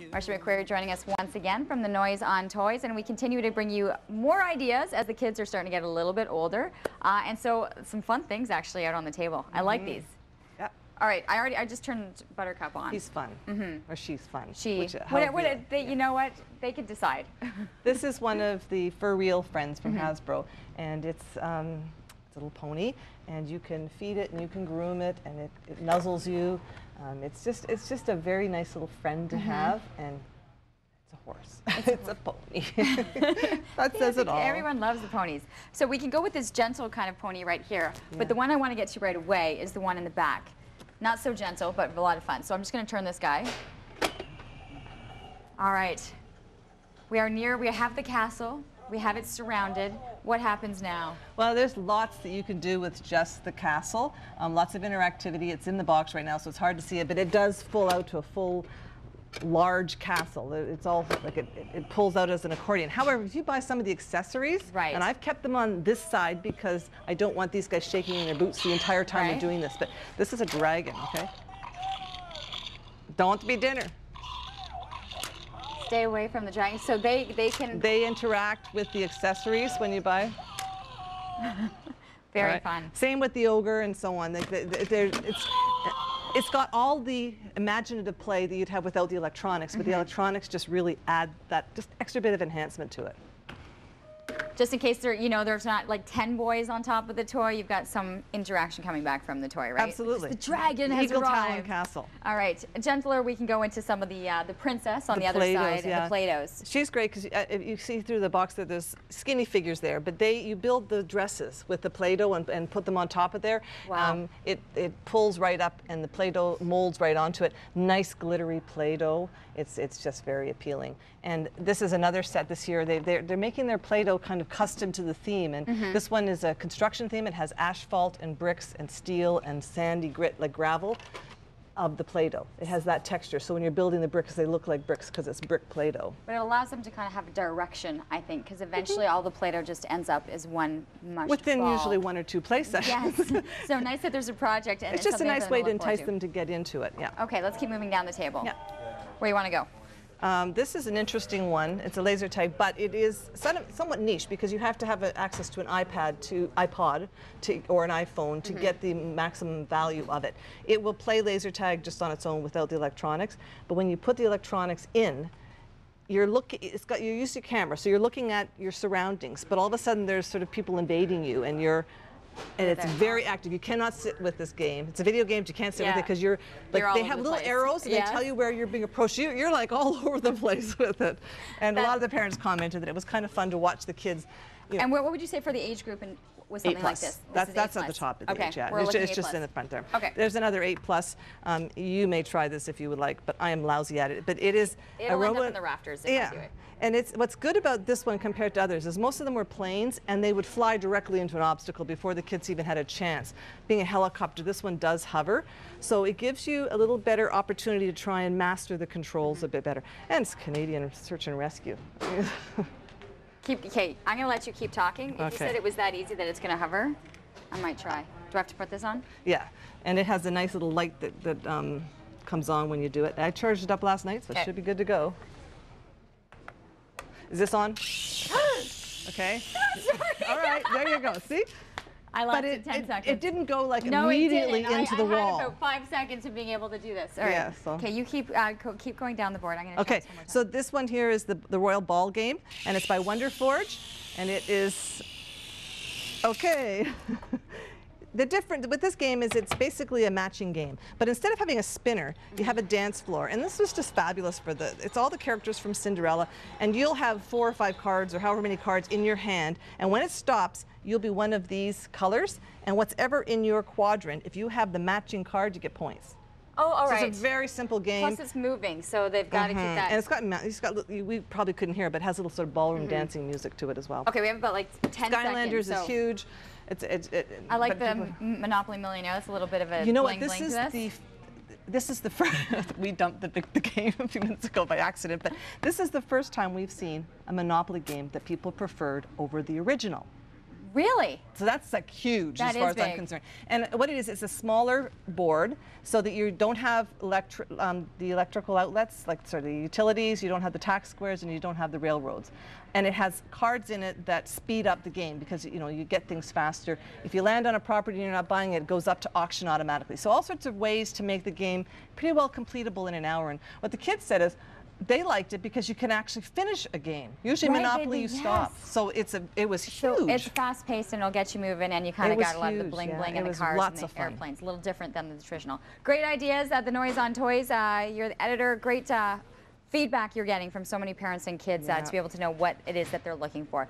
Marcia MacQuarrie joining us once again from the Noise on Toys, and we continue to bring you more ideas as the kids are starting to get a little bit older, and so some fun things actually out on the table. I like these. Yep. All right, I just turned Buttercup on. He's fun, or she's fun. You know what? They could decide. This is one of the fur real friends from Hasbro, and it's a little pony, and you can feed it and you can groom it, and it nuzzles you. It's just a very nice little friend to have, and it's a horse. It's a pony. That says it all. Everyone loves the ponies. So we can go with this gentle kind of pony right here, but the one I want to get to right away is the one in the back. Not so gentle, but a lot of fun. So I'm just going to turn this guy. All right. We have the castle. We have it surrounded. What happens now? Well, there's lots that you can do with just the castle. Lots of interactivity. It's in the box right now, so it's hard to see it, but it does full out to a full, large castle. It's all like it pulls out as an accordion. However, if you buy some of the accessories, and I've kept them on this side because I don't want these guys shaking in their boots the entire time we're doing this, but this is a dragon, okay? Don't want to be dinner. Stay away from the dragon. So they interact with the accessories when you buy. Very fun. Same with the ogre and so on. It's got all the imaginative play that you'd have without the electronics, but the electronics just really add that just extra bit of enhancement to it. Just in case there's not like 10 boys on top of the toy, you've got some interaction coming back from the toy, right? Absolutely. The dragon has Eagle arrived. Talon Castle. All right, gentler, we can go into some of the princess on the other side, and the Play-Dohs. She's great because you see through the box that there's skinny figures there, but you build the dresses with the Play-Doh and put them on top of there. Wow. It pulls right up and the Play-Doh molds right onto it. Nice glittery Play-Doh. It's just very appealing. And this is another set this year. They're making their Play-Doh kind of custom to the theme, and this one is a construction theme. It has asphalt and bricks and steel and sandy grit like gravel of the Play-Doh. It has that texture, so when you're building the bricks, they look like bricks because it's brick Play-Doh. But it allows them to kind of have a direction, I think, because eventually all the Play-Doh just ends up as one mushed within ball. usually 1 or 2 play sessions. Yes. So nice that there's a project, and it's just a nice way to entice them to get into it. Yeah. Okay, let's keep moving down the table. Yeah. Where you want to go? This is an interesting one. It's a laser tag, but it is somewhat niche because you have to have access to an iPod or an iPhone to get the maximum value of it. It will play laser tag just on its own without the electronics, but when you put the electronics in, you're used to camera, so you're looking at your surroundings, but all of a sudden there's sort of people invading you, and it's very active. You cannot sit with this game. It's a video game, but you can't sit with it because they have little arrows and they tell you where you're being approached. You're like all over the place with it. And a lot of the parents commented that it was kind of fun to watch the kids. And what would you say for the age group with something like this? That's at the top of the age, yeah. It's just in the front there. Okay. There's another 8+. You may try this if you would like, but I am lousy at it. But it is a robot. It'll end up in the rafters if I do it. And what's good about this one compared to others is most of them were planes, and they would fly directly into an obstacle before the kids even had a chance. Being a helicopter, this one does hover, so it gives you a little better opportunity to try and master the controls a bit better. And it's Canadian search and rescue. Okay, I'm going to let you keep talking. If you said it was that easy that it's going to hover, I might try. Do I have to put this on? Yeah, and it has a nice little light that comes on when you do it. I charged it up last night, so it should be good to go. Is this on? Okay. All right, there you go. See? I lasted 10 seconds. It didn't go like immediately into the wall. I had about 5 seconds of being able to do this. All right. Yeah, so. Okay, you keep going down the board. I'm going to Okay, so this one here is the Royal Ball game, and it's by Wonderforge, and it is The difference with this game is it's basically a matching game, but instead of having a spinner, you have a dance floor, and this was just fabulous for it's all the characters from Cinderella, and you'll have 4 or 5 cards or however many cards in your hand, and when it stops, you'll be one of these colors, and what's ever in your quadrant, if you have the matching card, you get points. Oh, all right. So it's a very simple game. Plus it's moving, so they've got to keep that. And it's got, we probably couldn't hear it, but it has a little sort of ballroom dancing music to it as well. Okay, we have about like 10 Skylanders seconds. is huge. I like the Monopoly Millionaire. It's a little bit of a You know bling what? This is the first. We dumped the game a few minutes ago by accident, but this is the first time we've seen a Monopoly game that people preferred over the original. Really? So that's like huge That as far is as I'm big. concerned. And what it is, it's a smaller board so that you don't have the electrical outlets, like sort of the utilities, you don't have the tax squares, and you don't have the railroads. And it has cards in it that speed up the game because you get things faster. If you land on a property and you're not buying it, it goes up to auction automatically. So all sorts of ways to make the game pretty well completable in an hour. And what the kids said is, they liked it because you can actually finish a game. Usually Right, Monopoly, you stop. yes. So it was huge. So it's fast paced and it'll get you moving, and you kind of got a lot of the huge, bling yeah. bling It and the was cars lots and of the fun. airplanes. A little different than the traditional. Great ideas at the Noise on Toys. You're the editor. Great feedback you're getting from so many parents and kids to be able to know what it is that they're looking for.